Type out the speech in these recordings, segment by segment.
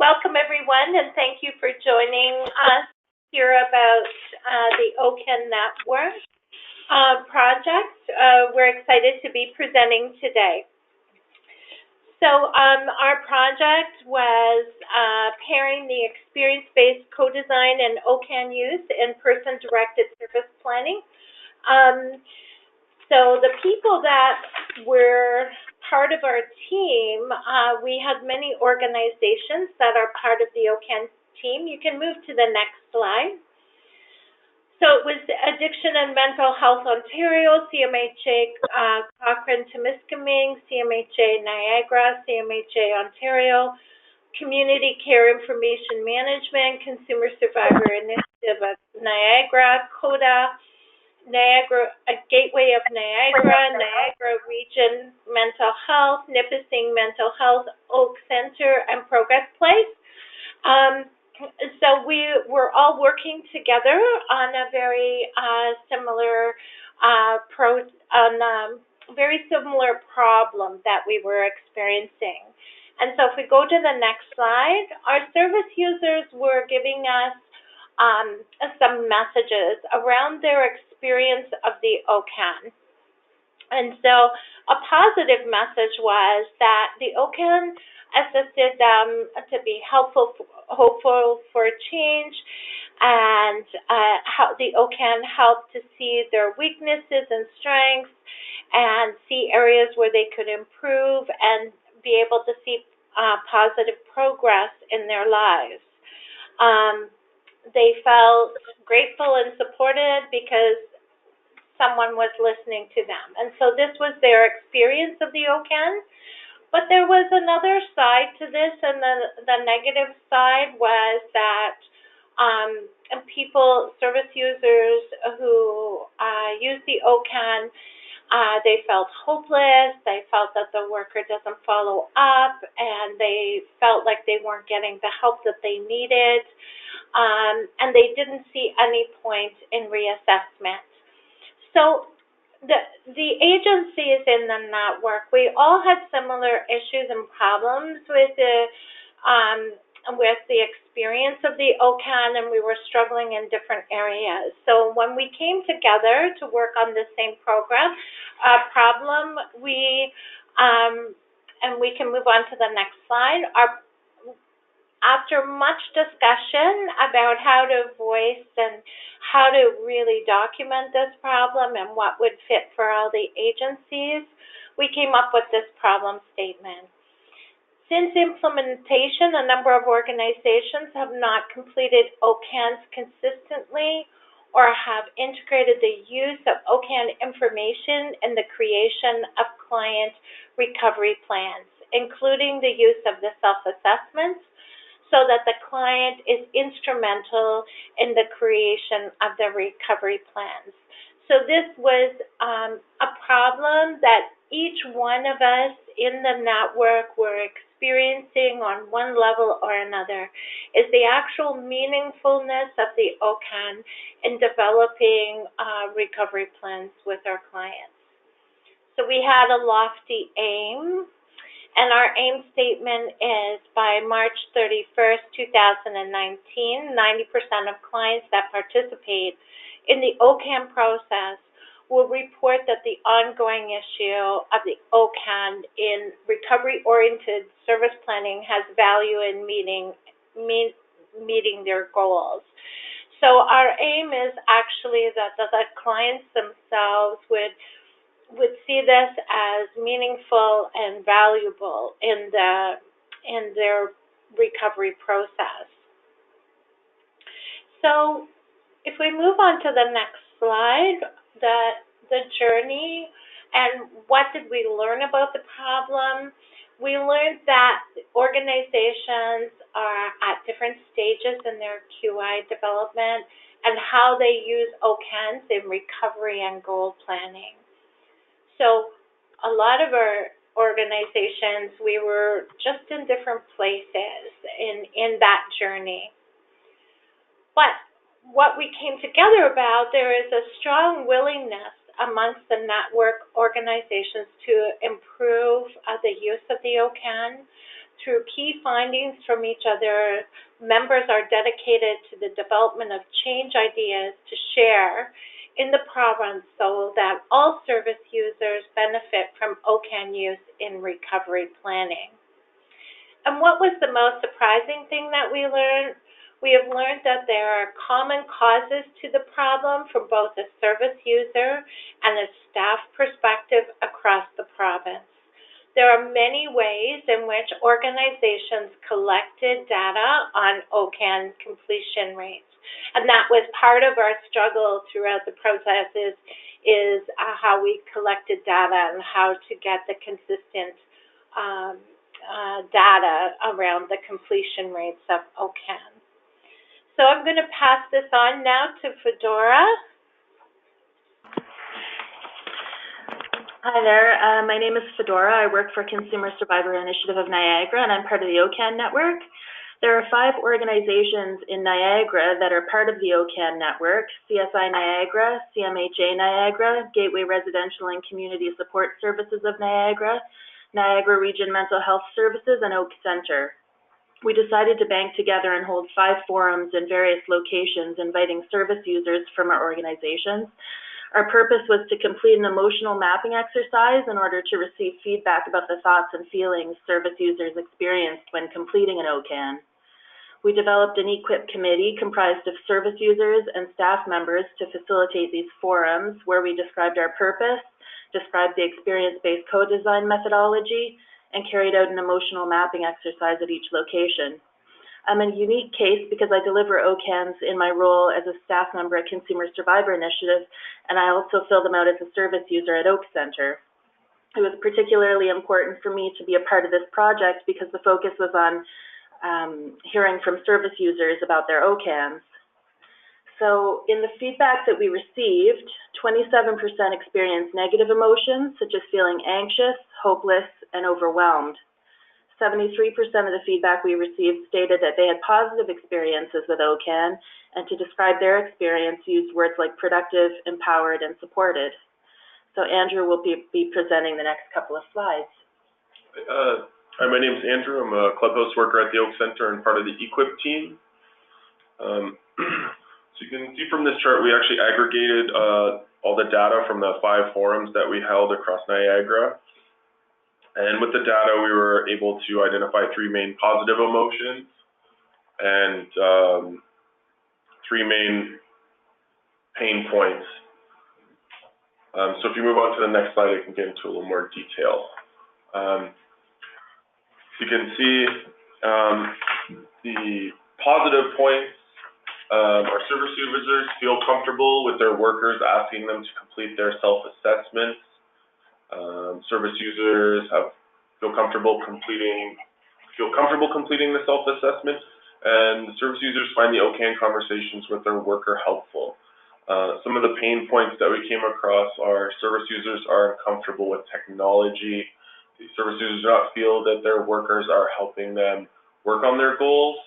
welcome everyone, and thank you for joining us here about the OCAN Network project. We're excited to be presenting today. So our project was pairing the experience-based co-design and OCAN use in person-directed service planning. So the people that were part of our team, we had many organizations that are part of the OCAN team. You can move to the next slide. So it was Addiction and Mental Health Ontario, CMHA Cochrane-Temiskaming, CMHA Niagara, CMHA Ontario, Community Care Information Management, Consumer Survivor Initiative of Niagara, CODA, Niagara, Gateway of Niagara, Niagara Region Mental Health, Nipissing Mental Health, Oak Center, and Progress Place. So we were all working together on a very similar very similar problem that we were experiencing. And so if we go to the next slide, our service users were giving us some messages around their experience of the OCAN. And so a positive message was that the OCAN assisted them to be hopeful for change, and how the OCAN helped to see their weaknesses and strengths and see areas where they could improve and be able to see positive progress in their lives. They felt grateful and supported because someone was listening to them. And so this was their experience of the OCAN. But there was another side to this, and the negative side was that service users who use the OCAN, they felt hopeless, they felt that the worker doesn't follow up, and they felt like they weren't getting the help that they needed, and they didn't see any point in reassessment. So the agencies in the network, we all had similar issues and problems with the experience of the OCAN, and we were struggling in different areas. So when we came together to work on the same problem, and we can move on to the next slide. After much discussion about how to voice and how to really document this problem and what would fit for all the agencies, we came up with this problem statement. Since implementation, a number of organizations have not completed OCANs consistently or have integrated the use of OCAN information in the creation of client recovery plans, including the use of the self-assessments, so that the client is instrumental in the creation of the recovery plans. So this was a problem that each one of us in the network were experiencing on one level or another, is the actual meaningfulness of the OCAN in developing recovery plans with our clients. So we had a lofty aim, and our aim statement is by March 31st, 2019, 90% of clients that participate in the OCAN process will report that the ongoing issue of the OCAN in recovery-oriented service planning has value in meeting their goals. So our aim is actually that the clients themselves would see this as meaningful and valuable in their recovery process. So if we move on to the next slide, the journey and what did we learn about the problem? We learned that organizations are at different stages in their QI development and how they use OCANs in recovery and goal planning. So a lot of our organizations, we were just in different places in that journey. But what we came together about, there is a strong willingness amongst the network organizations to improve the use of the OCAN. Through key findings from each other, members are dedicated to the development of change ideas to share in the province so that all service users benefit from OCAN use in recovery planning. And what was the most surprising thing that we learned? We have learned that there are common causes to the problem from both a service user and a staff perspective across the province. There are many ways in which organizations collected data on OCAN completion rates. And that was part of our struggle throughout the process is how we collected data and how to get the consistent data around the completion rates of OCAN. So I'm going to pass this on now to Fedora. Hi there, my name is Fedora. I work for Consumer Survivor Initiative of Niagara, and I'm part of the OCAN Network. There are 5 organizations in Niagara that are part of the OCAN Network: CSI Niagara, CMHA Niagara, Gateway Residential and Community Support Services of Niagara, Niagara Region Mental Health Services, and Oak Centre. We decided to bank together and hold 5 forums in various locations inviting service users from our organizations. Our purpose was to complete an emotional mapping exercise in order to receive feedback about the thoughts and feelings service users experienced when completing an OCAN. We developed an E-QIP committee comprised of service users and staff members to facilitate these forums, where we described our purpose, described the experience-based co-design methodology, and carried out an emotional mapping exercise at each location. I'm a unique case because I deliver OCANs in my role as a staff member at Consumer Survivor Initiative, and I also fill them out as a service user at Oak Centre. It was particularly important for me to be a part of this project because the focus was on hearing from service users about their OCANs. So in the feedback that we received, 27% experienced negative emotions, such as feeling anxious, hopeless, and overwhelmed. 73% of the feedback we received stated that they had positive experiences with OCAN, and to describe their experience used words like productive, empowered, and supported. So Andrew will be presenting the next couple of slides. Hi, my name is Andrew. I'm a clubhouse worker at the Oak Centre and part of the E-QIP team. So you can see from this chart, we actually aggregated all the data from the 5 forums that we held across Niagara. And with the data, we were able to identify 3 main positive emotions and 3 main pain points. So if you move on to the next slide, I can get into a little more detail. You can see the positive points. Our service users feel comfortable with their workers asking them to complete their self-assessments. Service users feel comfortable completing the self-assessment, and the service users find the OCAN conversations with their worker helpful. Some of the pain points that we came across are service users are uncomfortable with technology. The service users do not feel that their workers are helping them work on their goals.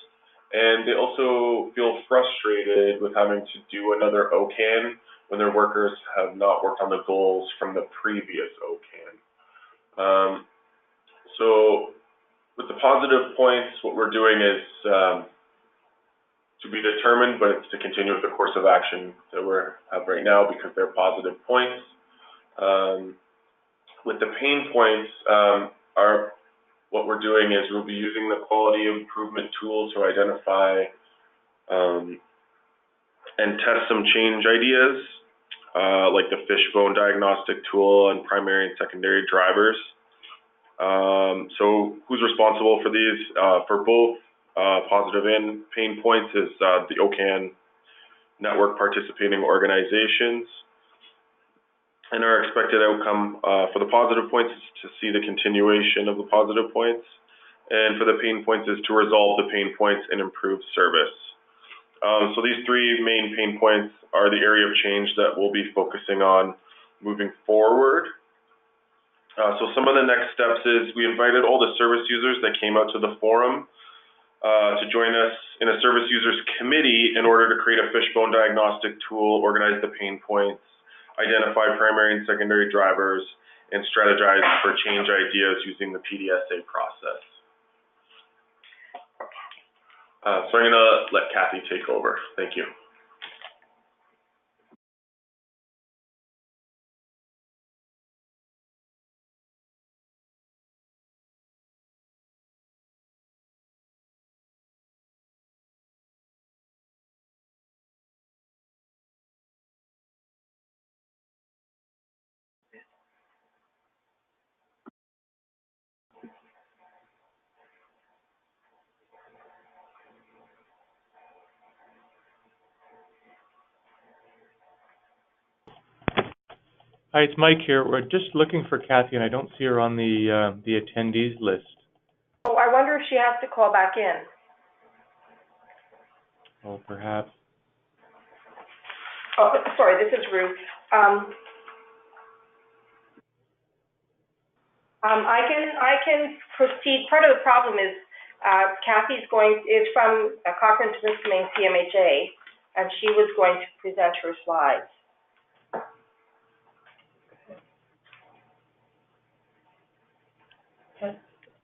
And they also feel frustrated with having to do another OCAN when their workers have not worked on the goals from the previous OCAN. So with the positive points, what we're doing is to be determined, but it's to continue with the course of action that we have right now because they're positive points. With the pain points, what we're doing is we'll be using the quality improvement tool to identify and test some change ideas, like the fishbone diagnostic tool and primary and secondary drivers. So who's responsible for these? For both positive and pain points is the OCAN Network participating organizations. And our expected outcome for the positive points is to see the continuation of the positive points. And for the pain points is to resolve the pain points and improve service. So these 3 main pain points are the area of change that we'll be focusing on moving forward. So some of the next steps is we invited all the service users that came out to the forum to join us in a service users committee in order to create a fishbone diagnostic tool, organize the pain points, identify primary and secondary drivers, and strategize for change ideas using the PDSA process. So I'm gonna let Kathy take over. Thank you. Hi, it's Mike here. We're just looking for Kathy, and I don't see her on the attendees list. Oh, I wonder if she has to call back in. Oh, perhaps. Oh, sorry, this is Ruth. I can proceed. Part of the problem is Kathy's is from Cochrane Temiskaming CMHA, and she was going to present her slides.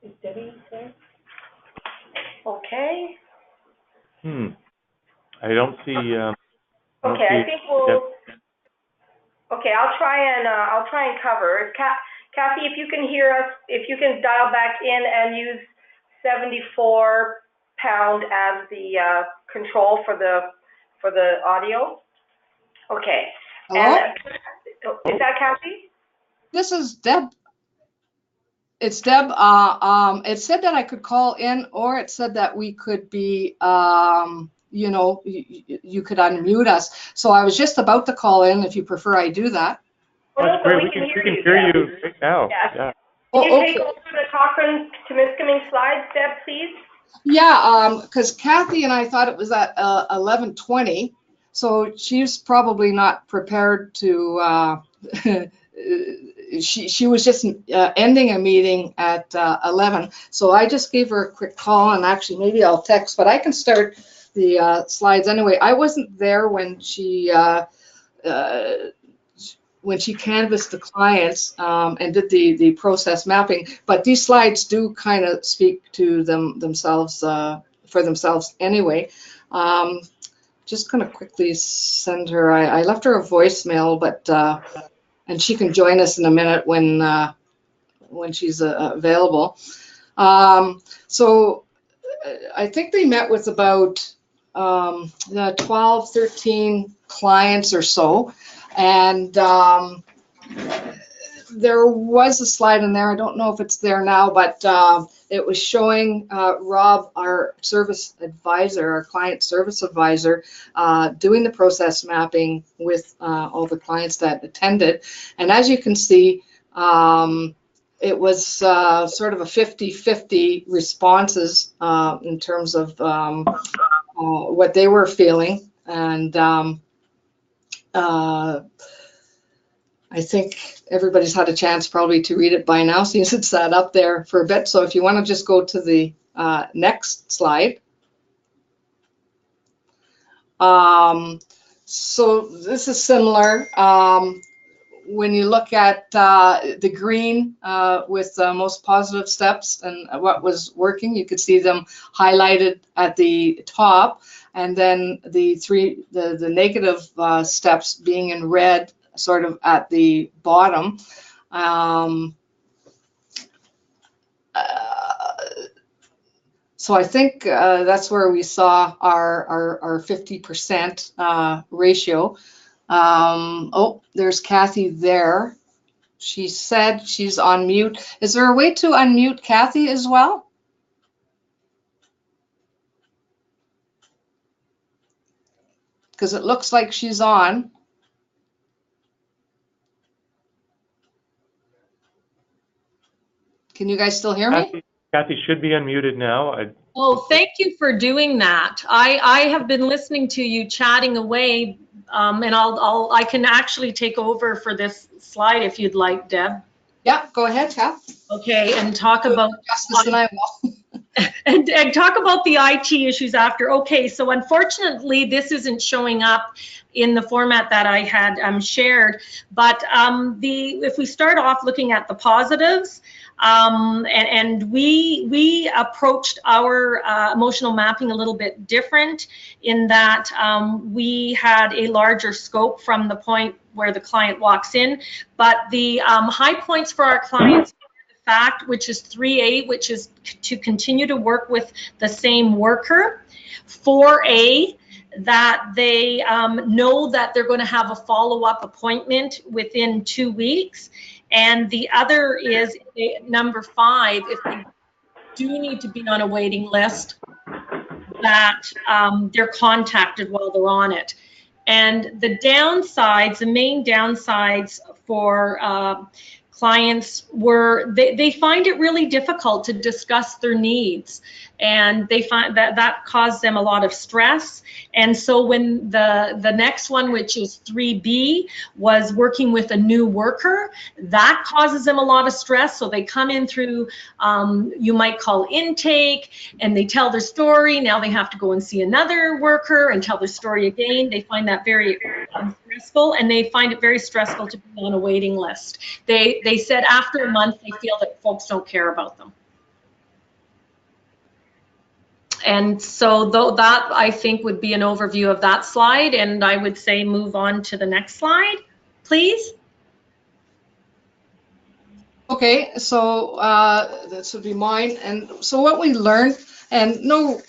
Is Debbie there? Okay. I don't see. Okay, I think we'll. Okay, I'll try and cover. Kathy, if you can hear us, if you can dial back in and use 74 pound as the control for the audio. Okay. Hello? And, is that Kathy? This is Deb. It's Deb. It said that I could call in, or it said that we could be, you know, you could unmute us. So I was just about to call in. If you prefer, I do that. Oh, that's great. We can hear you right now. Yes. Yeah. Can you take over the Cochrane Temiskaming slides, Deb, please? Yeah, because Kathy and I thought it was at 11:20, so she's probably not prepared to. She was just ending a meeting at 11, so I just gave her a quick call, and actually maybe I'll text, but I can start the slides anyway. I wasn't there when she canvassed the clients and did the process mapping, but these slides do kind of speak to themselves for themselves anyway. Just gonna quickly send her. I left her a voicemail, but and she can join us in a minute when she's available. So I think they met with about 12, 13 clients or so, and there was a slide in there. I don't know if it's there now, but it was showing Rob, our service advisor, our client service advisor, doing the process mapping with all the clients that attended. And as you can see, it was sort of a 50-50 responses in terms of what they were feeling. And I think everybody's had a chance probably to read it by now, since it's sat up there for a bit. So if you want to just go to the next slide. So this is similar. When you look at the green with the most positive steps and what was working, you could see them highlighted at the top, and then the negative steps being in red sort of at the bottom. So I think that's where we saw our 50% ratio. Oh, there's Kathy there. She said she's on mute. Is there a way to unmute Kathy as well? Because it looks like she's on. Can you guys still hear me? Kathy should be unmuted now. Oh, thank you for doing that. I have been listening to you chatting away, and I can actually take over for this slide if you'd like, Deb. Yeah, go ahead, Kath. Okay, and talk about Justice and I will. and talk about the IT issues after. Okay, so unfortunately, this isn't showing up in the format that I had shared. But if we start off looking at the positives, And we approached our emotional mapping a little bit different in that we had a larger scope from the point where the client walks in. But the high points for our clients, the fact, which is 3A, which is to continue to work with the same worker. 4A, that they know that they're going to have a follow-up appointment within 2 weeks. And the other is number 5, if they do need to be on a waiting list, that they're contacted while they're on it. And the downsides, the main downsides for clients were they find it really difficult to discuss their needs, and they find that caused them a lot of stress. And so when the next one, which is 3B, was working with a new worker, that causes them a lot of stress. So they come in through, you might call intake, and they tell their story. Now they have to go and see another worker and tell their story again. They find that very stressful, and they find it very stressful to be on a waiting list. They said after a month, they feel that folks don't care about them. And so that, I think, would be an overview of that slide. And I would say move on to the next slide, please. Okay, so this would be mine. And so what we learned, and no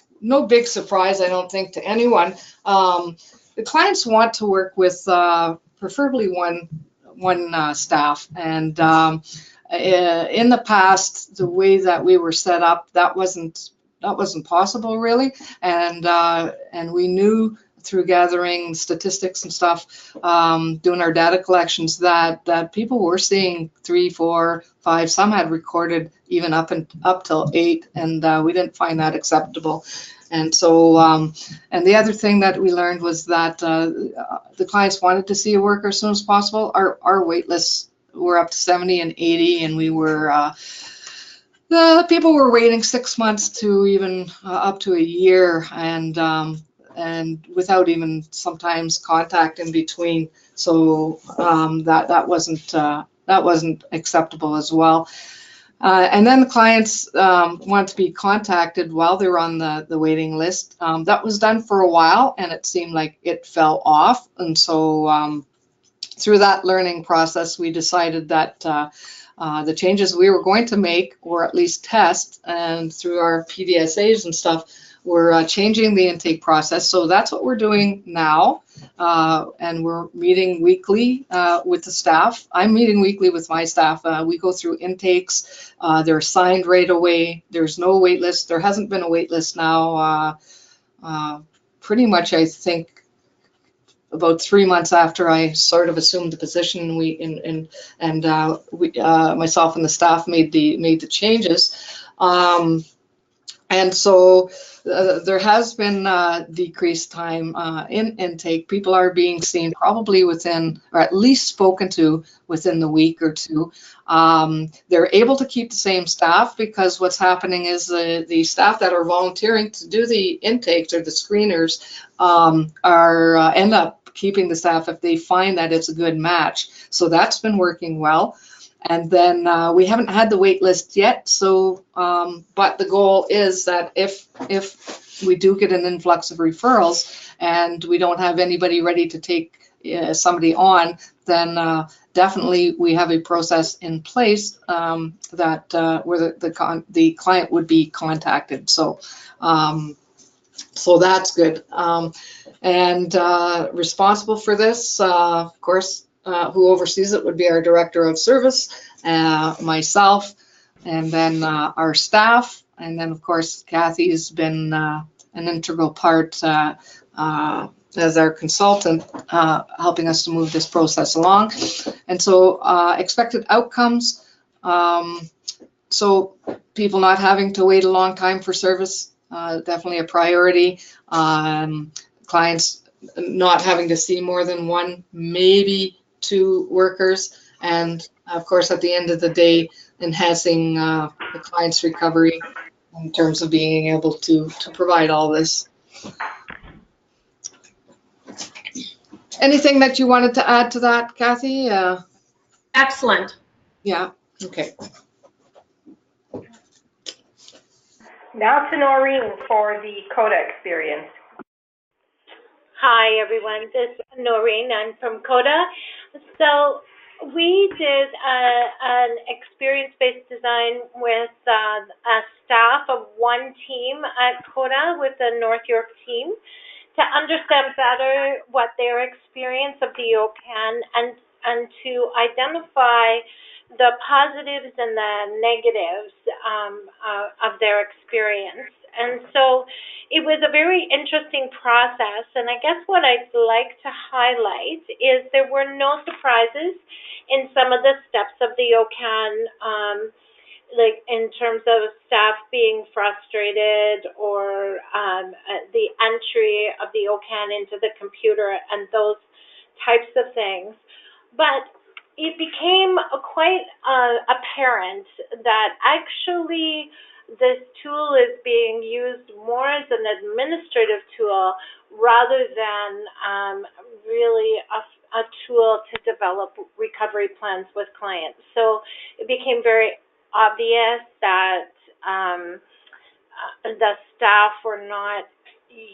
big surprise, I don't think, to anyone, the clients want to work with preferably one staff. And in the past, the way that we were set up, that wasn't possible really, and we knew through gathering statistics and stuff, doing our data collections, that people were seeing 3, 4, 5. Some had recorded even up till 8, and we didn't find that acceptable. And so, and the other thing that we learned was that the clients wanted to see a worker as soon as possible. Our wait lists were up to 70 and 80, and we were. The people were waiting 6 months to even up to a year, and without even sometimes contact in between. So that wasn't acceptable as well. And then the clients want to be contacted while they're on the waiting list. That was done for a while, and it seemed like it fell off. And so through that learning process, we decided that the changes we were going to make, or at least test, and through our PDSAs and stuff, we're changing the intake process. So that's what we're doing now, and we're meeting weekly with the staff. I'm meeting weekly with my staff. We go through intakes. They're assigned right away. There's no wait list. There hasn't been a wait list now pretty much, I think, about 3 months after I sort of assumed the position. Myself and the staff made the changes, and so there has been decreased time in intake. People are being seen probably within, or at least spoken to within the week or two. They're able to keep the same staff, because what's happening is the staff that are volunteering to do the intakes, or the screeners, end up keeping the staff if they find that it's a good match. So that's been working well. And then we haven't had the wait list yet. So, but the goal is that if we do get an influx of referrals and we don't have anybody ready to take somebody on, then definitely we have a process in place that where the client would be contacted. So, so that's good. And responsible for this, of course, who oversees it would be our director of service, myself, and then our staff. And then, of course, Kathy's been an integral part as our consultant, helping us to move this process along. And so expected outcomes, so people not having to wait a long time for service, definitely a priority. Clients not having to see more than 1, maybe 2 workers, and of course at the end of the day, enhancing the client's recovery in terms of being able to provide all this. Anything that you wanted to add to that, Kathy? Excellent. Yeah, okay. Now to Noreen for the CODA experience. Hi, everyone. This is Noreen. I'm from CODA. So we did an experience-based design with a staff of one team at CODA with the North York team to understand better what their experience of the OCAN and to identify the positives and the negatives of their experience. And so it was a very interesting process, and I guess what I'd like to highlight is there were no surprises in some of the steps of the OCAN, like in terms of staff being frustrated or the entry of the OCAN into the computer and those types of things. But it became quite apparent that actually this tool is being used more as an administrative tool rather than really a tool to develop recovery plans with clients. So it became very obvious that the staff were not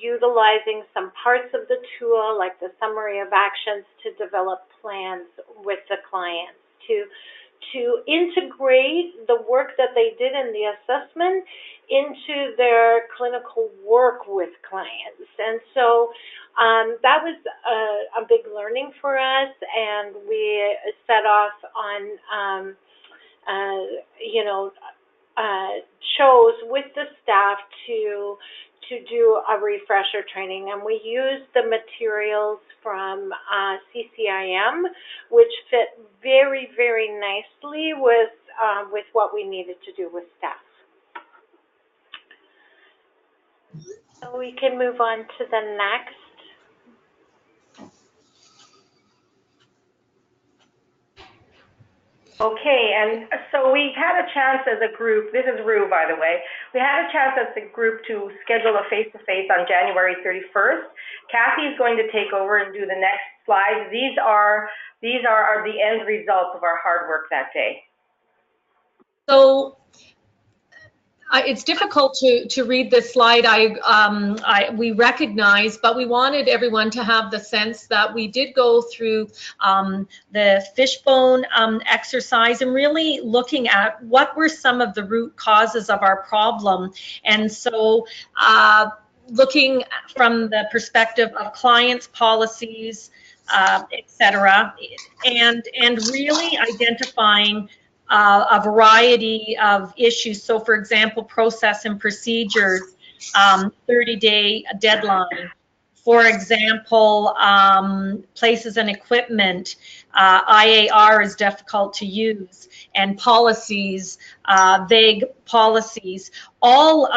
utilizing some parts of the tool, like the summary of actions, to develop plans with the clients, to integrate the work that they did in the assessment into their clinical work with clients. And so that was a big learning for us, and we set off on, chose with the staff to do a refresher training, and we used the materials from CCIM, which fit very, very nicely with what we needed to do with staff. So we can move on to the next. Okay, and so we had a chance as a group, this is Rue, by the way, we had a chance as a group to schedule a face-to-face on January 31st. Kathy is going to take over and do the next slides. These are the end results of our hard work that day. So it's difficult to read this slide. We recognize, but we wanted everyone to have the sense that we did go through the fishbone exercise and really looking at what were some of the root causes of our problem. And so looking from the perspective of clients, policies, etc., and really identifying a variety of issues. So for example, process and procedures, 30-day deadline. For example, places and equipment, IAR is difficult to use, and policies, vague policies, all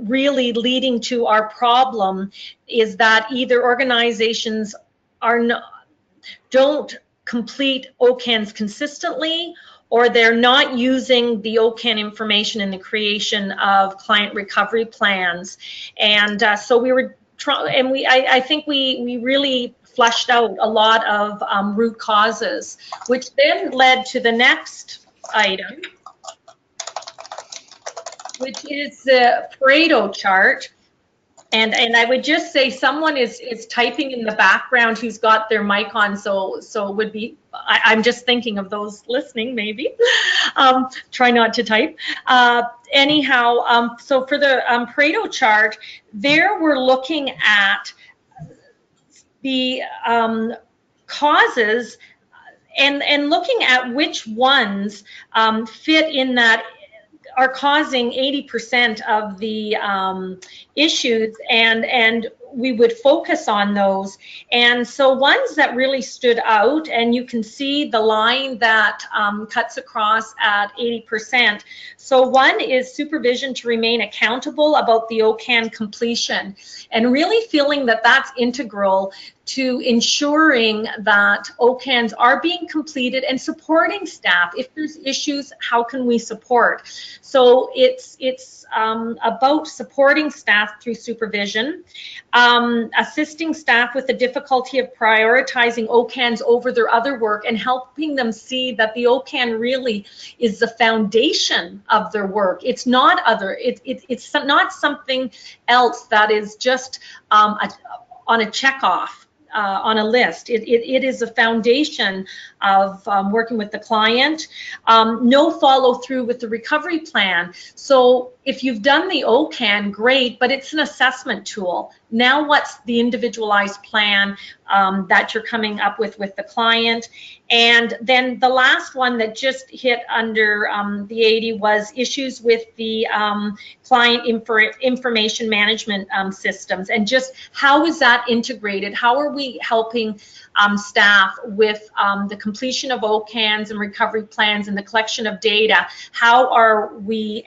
really leading to our problem is that either organizations don't complete OCANs consistently, or they're not using the OCAN information in the creation of client recovery plans. And so we were trying, and I think we really fleshed out a lot of root causes, which then led to the next item, which is the Pareto chart. And I would just say someone is typing in the background who's got their mic on, so it would be, I'm just thinking of those listening maybe. Try not to type. Anyhow, so for the Pareto chart, there we're looking at the causes and looking at which ones fit in that are causing 80% of the issues, and we would focus on those. And so ones that really stood out, and you can see the line that cuts across at 80%. So one is supervision to remain accountable about the OCAN completion, and really feeling that that's integral to ensuring that OCANs are being completed and supporting staff. If there's issues, how can we support? So it's about supporting staff through supervision. assisting staff with the difficulty of prioritizing OCANs over their other work and helping them see that the OCAN really is the foundation of their work. It's not it's not something else that is just on a checkoff. On a list. It is a foundation of working with the client. No follow through with the recovery plan. So if you've done the OCAN, great, but it's an assessment tool. Now what's the individualized plan that you're coming up with the client? And then the last one that just hit under the 80 was issues with the client information management systems, and just how is that integrated? How are we helping staff with the completion of OCANs and recovery plans and the collection of data? How are we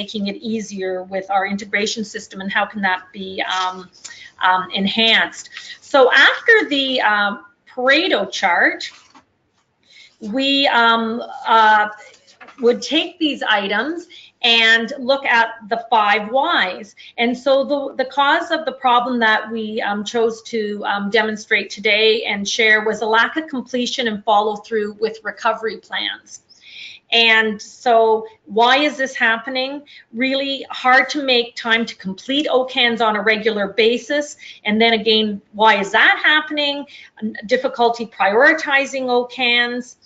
making it easier with our integration system, and how can that be enhanced? So after the Pareto chart, we would take these items and look at the 5 whys. And so the cause of the problem that we chose to demonstrate today and share was a lack of completion and follow through with recovery plans. And so why is this happening? Really hard to make time to complete OCANs on a regular basis. And then again, why is that happening? Difficulty prioritizing OCANs.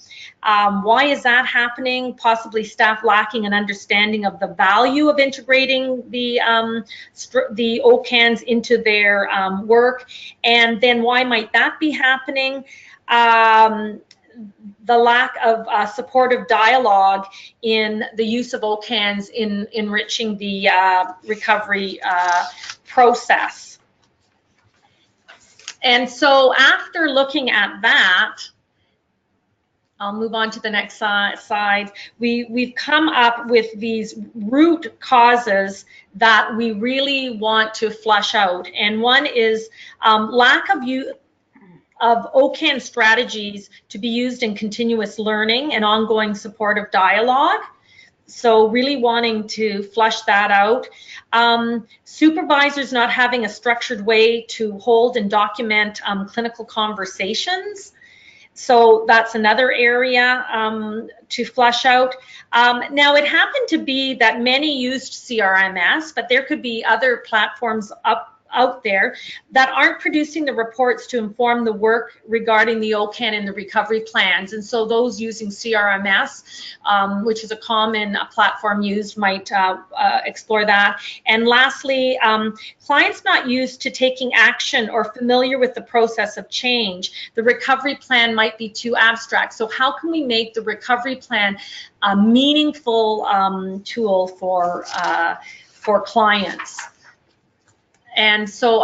Why is that happening? Possibly staff lacking an understanding of the value of integrating the OCANs into their work. And then why might that be happening? The lack of supportive dialogue in the use of OCANs in enriching the recovery process. And so after looking at that, I'll move on to the next slide. We've come up with these root causes that we really want to flush out. And one is lack of OCAN strategies to be used in continuous learning and ongoing supportive dialogue. So really wanting to flush that out. Supervisors not having a structured way to hold and document clinical conversations. So that's another area to flush out. Now, it happened to be that many used CRMS, but there could be other platforms out there that aren't producing the reports to inform the work regarding the OCAN and the recovery plans. And so those using CRMS, which is a common platform used, might explore that. And lastly, clients not used to taking action or familiar with the process of change. The recovery plan might be too abstract. So how can we make the recovery plan a meaningful tool for clients? And so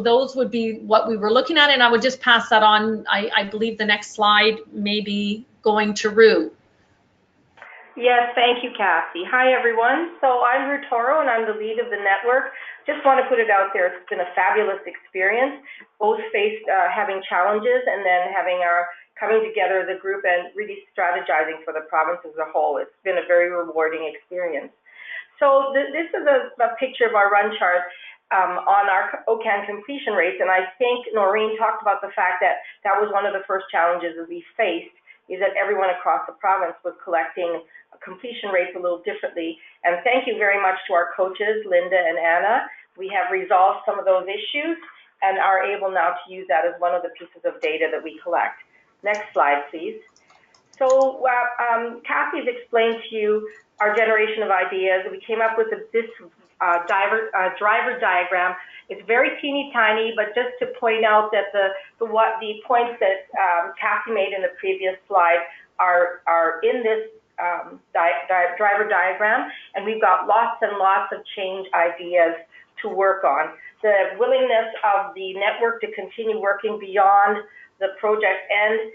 those would be what we were looking at, and I would just pass that on. I believe the next slide may be going to Rue. Yes, thank you, Kathy. Hi, everyone. So I'm Rue Toro, and I'm the lead of the network. Just want to put it out there, it's been a fabulous experience, both faced having challenges and then having our coming together as a group and really strategizing for the province as a whole. It's been a very rewarding experience. So this is a picture of our run chart on our OCAN completion rates, and I think Noreen talked about the fact that that was one of the first challenges that we faced, is that everyone across the province was collecting completion rates a little differently. And thank you very much to our coaches, Linda and Anna. We have resolved some of those issues and are able now to use that as one of the pieces of data that we collect. Next slide, please. So Kathy's explained to you our generation of ideas. We came up with this driver diagram. It's very teeny tiny, but just to point out that the points that Kathy made in the previous slide are in this driver diagram, and we've got lots and lots of change ideas to work on. The willingness of the network to continue working beyond the project end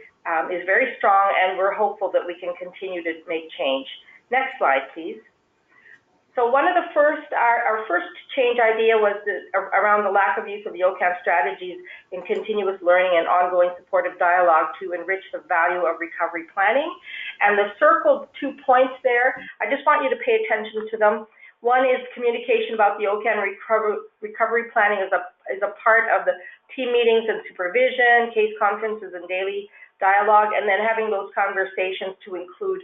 is very strong, and we're hopeful that we can continue to make change. Next slide, please. So one of the our first change idea was around the lack of use of the OCAN strategies in continuous learning and ongoing supportive dialogue to enrich the value of recovery planning. And the circled 2 points there, I just want you to pay attention to them. One is communication about the OCAN recovery planning as a part of the team meetings and supervision, case conferences and daily dialogue, and then having those conversations to include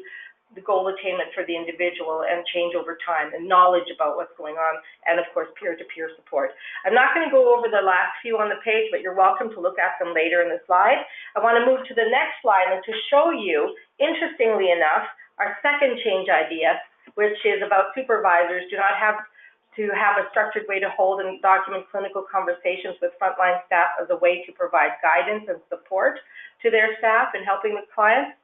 the goal attainment for the individual and change over time and knowledge about what's going on, and of course peer-to-peer support. I'm not going to go over the last few on the page, but you're welcome to look at them later in the slide. I want to move to the next slide and to show you, interestingly enough, our second change idea, which is about supervisors do not have to have a structured way to hold and document clinical conversations with frontline staff as a way to provide guidance and support to their staff in helping with clients.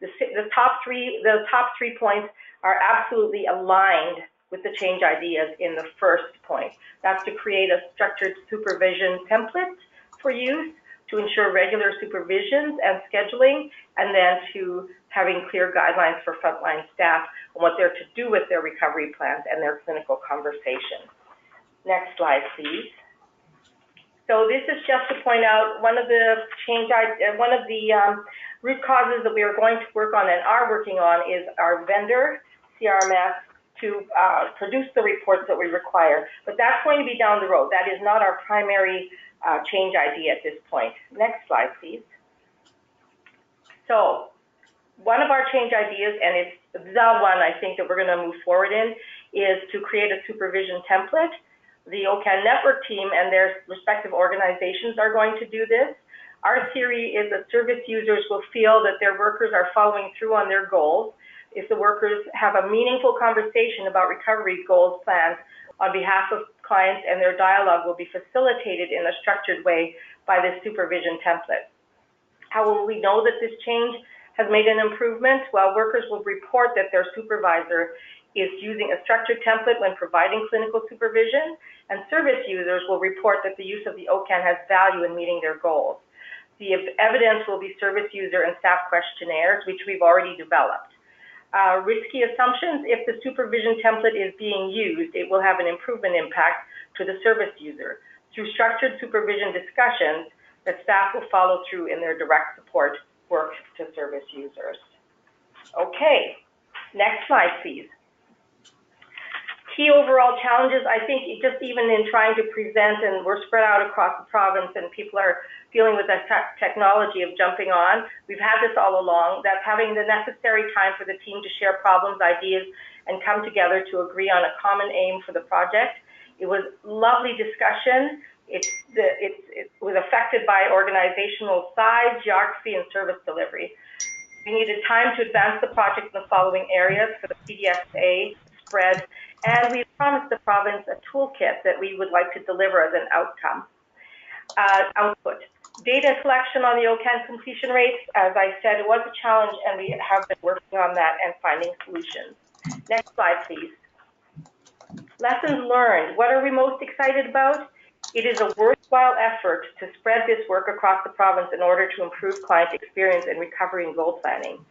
The top three points are absolutely aligned with the change ideas in the first point. That's to create a structured supervision template for use, to ensure regular supervisions and scheduling, and then to having clear guidelines for frontline staff on what they're to do with their recovery plans and their clinical conversations. Next slide, please. So this is just to point out one of the root causes that we are going to work on and are working on is our vendor, CRMS, to produce the reports that we require. But that's going to be down the road. That is not our primary change idea at this point. Next slide, please. So one of our change ideas, and it's the one I think that we're going to move forward in, is to create a supervision template. The OCAN Network team and their respective organizations are going to do this. Our theory is that service users will feel that their workers are following through on their goals if the workers have a meaningful conversation about recovery goals plans on behalf of clients, and their dialogue will be facilitated in a structured way by this supervision template. How will we know that this change has made an improvement? Well, workers will report that their supervisor is using a structured template when providing clinical supervision, and service users will report that the use of the OCAN has value in meeting their goals. The evidence will be service user and staff questionnaires, which we've already developed. Risky assumptions: if the supervision template is being used, it will have an improvement impact to the service user. Through structured supervision discussions, the staff will follow through in their direct support work to service users. Okay, next slide, please. Key overall challenges, I think just even in trying to present, and we're spread out across the province and people are dealing with the technology of jumping on. We've had this all along, that's having the necessary time for the team to share problems, ideas, and come together to agree on a common aim for the project. It was lovely discussion. It was affected by organizational size, geography, and service delivery. We needed time to advance the project in the following areas for the PDSA spread, and we promised the province a toolkit that we would like to deliver as an outcome. Output. Data collection on the OCAN completion rates, as I said, it was a challenge, and we have been working on that and finding solutions. Next slide, please. Lessons learned. What are we most excited about? It is a worthwhile effort to spread this work across the province in order to improve client experience in recovery and goal planning.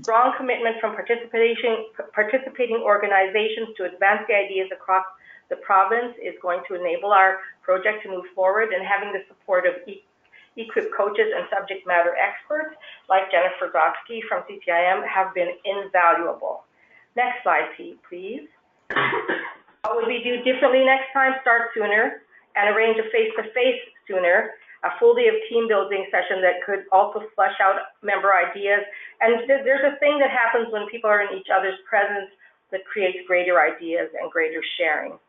Strong commitment from participating organizations to advance the ideas across the province is going to enable our project to move forward, and having the support of E-QIP coaches and subject matter experts like Jennifer Gotsky from CTIM have been invaluable. Next slide, please. What would we do differently next time? Start sooner and arrange a face-to-face sooner. A full day of team building session that could also flesh out member ideas. And there's a thing that happens when people are in each other's presence that creates greater ideas and greater sharing.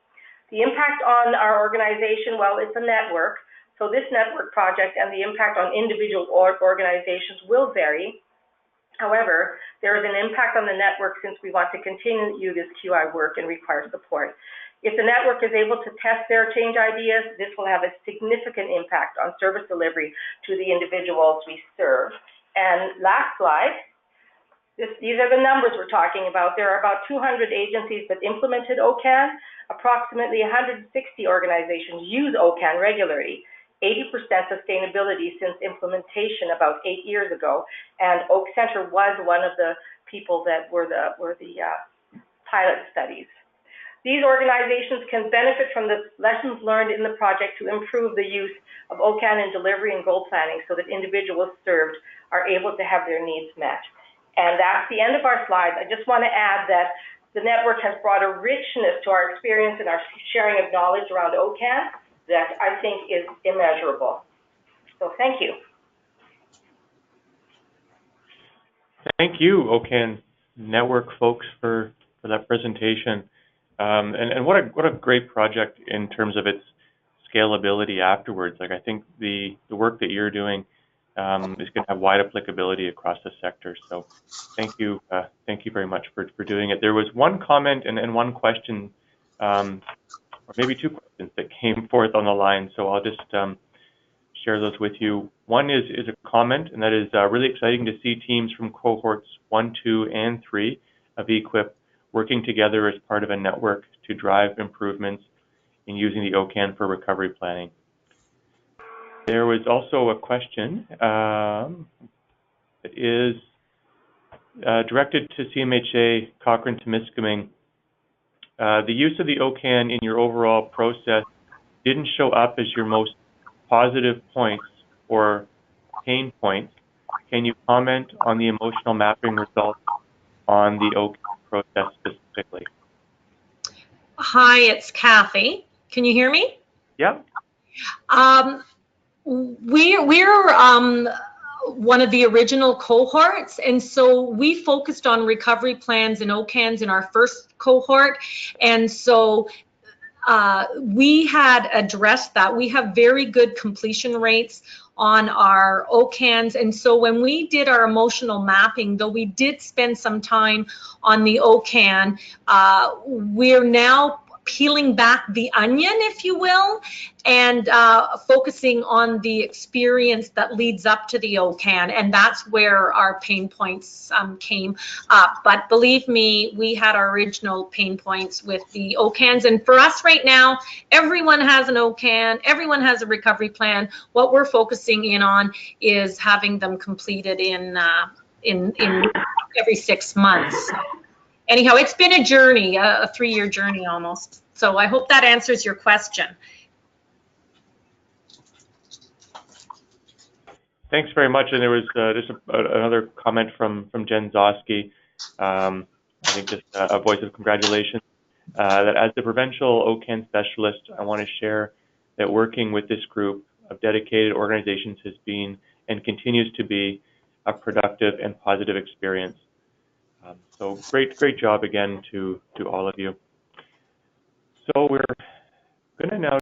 The impact on our organization, well, it's a network. So this network project and the impact on individual organizations will vary. However, there is an impact on the network since we want to continue this QI work and require support. If the network is able to test their change ideas, this will have a significant impact on service delivery to the individuals we serve. And last slide, these are the numbers we're talking about. There are about 200 agencies that implemented OCAN. Approximately 160 organizations use OCAN regularly. 80% sustainability since implementation about 8 years ago. And Oak Center was one of the people that were the pilot studies. These organizations can benefit from the lessons learned in the project to improve the use of OCAN in delivery and goal planning so that individuals served are able to have their needs met. And that's the end of our slides. I just want to add that The network has brought a richness to our experience and our sharing of knowledge around OCAN that I think is immeasurable. So thank you. Thank you, OCAN Network folks, for that presentation. And what a great project in terms of its scalability afterwards. Like, I think the work that you're doing is going to have wide applicability across the sector. So thank you very much for doing it. There was one comment and one question, or maybe two questions that came forth on the line. So I'll just share those with you. One is a comment, and that is really exciting to see teams from cohorts 1, 2, and 3 of E-QIP working together as part of a network to drive improvements in using the OCAN for recovery planning. There was also a question that is directed to CMHA, Cochrane-Temiskaming. The use of the OCAN in your overall process didn't show up as your most positive points or pain points. Can you comment on the emotional mapping results on the OCAN process specifically? Hi, it's Kathy. Can you hear me? Yeah. We're one of the original cohorts, and so we focused on recovery plans and OCANs in our first cohort, and so we had addressed that. We have very good completion rates on our OCANs, and so when we did our emotional mapping, though we did spend some time on the OCAN, we're now peeling back the onion, if you will, and focusing on the experience that leads up to the OCAN, and that's where our pain points came up. But believe me, we had our original pain points with the OCANs, and for us right now, everyone has an OCAN, everyone has a recovery plan. What we're focusing in on is having them completed in every 6 months. Anyhow, it's been a journey, a 3-year journey almost. So I hope that answers your question. Thanks very much. And there was just another comment from Jen Zosky. I think just a voice of congratulations. That as the provincial OCAN specialist, I want to share that working with this group of dedicated organizations has been and continues to be a productive and positive experience. So great job again to all of you. So we're going to now